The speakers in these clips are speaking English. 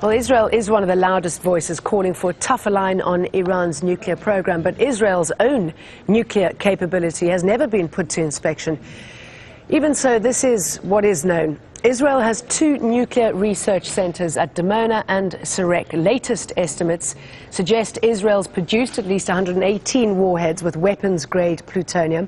Well, Israel is one of the loudest voices calling for a tougher line on Iran's nuclear program, but Israel's own nuclear capability has never been put to inspection. Even so, this is what is known. Israel has 2 nuclear research centers at Dimona and Sirak. Latest estimates suggest Israel's produced at least 118 warheads with weapons-grade plutonium.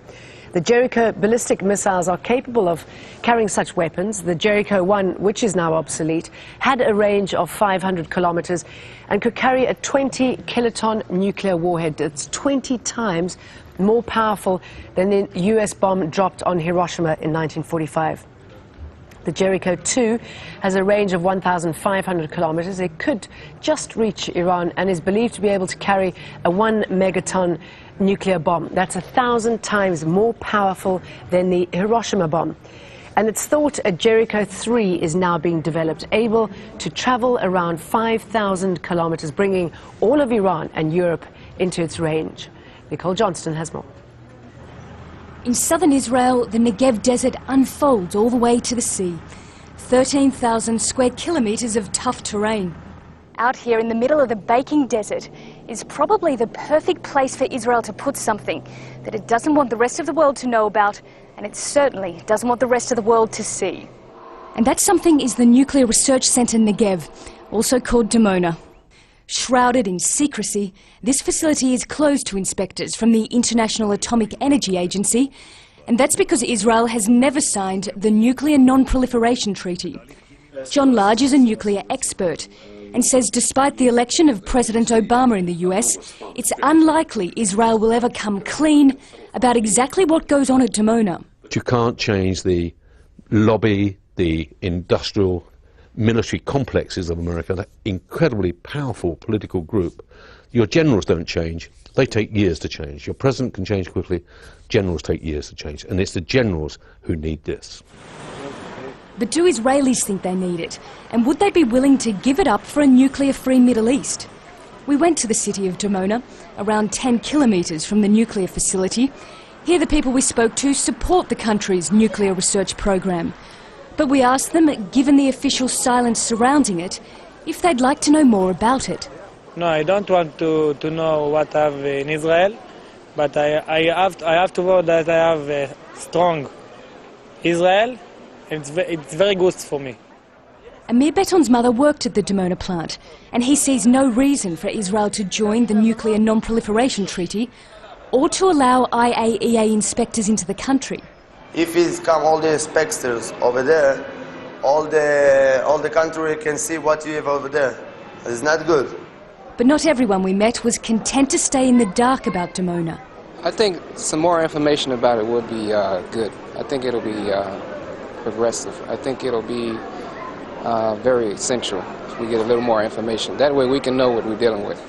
The Jericho ballistic missiles are capable of carrying such weapons. The Jericho 1, which is now obsolete, had a range of 500 kilometers and could carry a 20-kiloton nuclear warhead. It's 20 times more powerful than the US bomb dropped on Hiroshima in 1945. The Jericho 2 has a range of 1,500 kilometers. It could just reach Iran and is believed to be able to carry a 1-megaton nuclear bomb. That's 1,000 times more powerful than the Hiroshima bomb. And it's thought a Jericho 3 is now being developed, able to travel around 5,000 kilometers, bringing all of Iran and Europe into its range. Nicole Johnston has more. In southern Israel, the Negev desert unfolds all the way to the sea. 13,000 square kilometres of tough terrain. Out here in the middle of the baking desert is probably the perfect place for Israel to put something that it doesn't want the rest of the world to know about, and it certainly doesn't want the rest of the world to see. And that something is the Nuclear Research Centre Negev, also called Dimona. Shrouded in secrecy, this facility is closed to inspectors from the International Atomic Energy Agency, and that's because Israel has never signed the Nuclear Non-Proliferation Treaty. John Large is a nuclear expert and says despite the election of President Obama in the US, it's unlikely Israel will ever come clean about exactly what goes on at Dimona. You can't change the lobby, the industrial military complexes of America, that incredibly powerful political group. Your generals don't change. They take years to change. Your president can change quickly. Generals take years to change. And it's the generals who need this. But do Israelis think they need it? And would they be willing to give it up for a nuclear-free Middle East? We went to the city of Dimona, around 10 kilometres from the nuclear facility. Here the people we spoke to support the country's nuclear research program. But we asked them, given the official silence surrounding it, if they'd like to know more about it. No, I don't want to know what I have in Israel, but I have to know that I have a strong Israel, and it's very good for me. Amir Beton's mother worked at the Dimona plant, and he sees no reason for Israel to join the Nuclear Non-Proliferation Treaty or to allow IAEA inspectors into the country. If it's come all the inspectors over there, all the country can see what you have over there. It's not good. But not everyone we met was content to stay in the dark about Dimona. I think some more information about it would be good. I think it'll be progressive. I think it'll be very essential if we get a little more information. That way we can know what we're dealing with.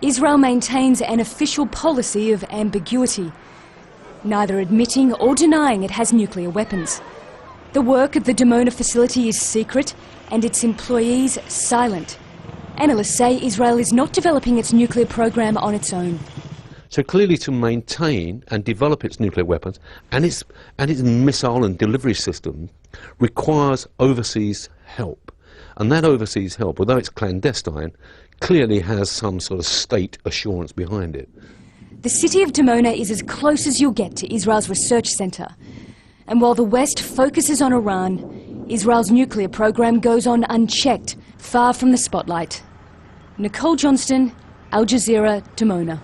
Israel maintains an official policy of ambiguity, neither admitting or denying it has nuclear weapons. The work at the Dimona facility is secret and its employees silent. Analysts say Israel is not developing its nuclear program on its own. So clearly to maintain and develop its nuclear weapons and its missile and delivery system requires overseas help. And that overseas help, although it's clandestine, clearly has some sort of state assurance behind it. The city of Dimona is as close as you'll get to Israel's research centre. And while the West focuses on Iran, Israel's nuclear program goes on unchecked, far from the spotlight. Nicole Johnston, Al Jazeera, Dimona.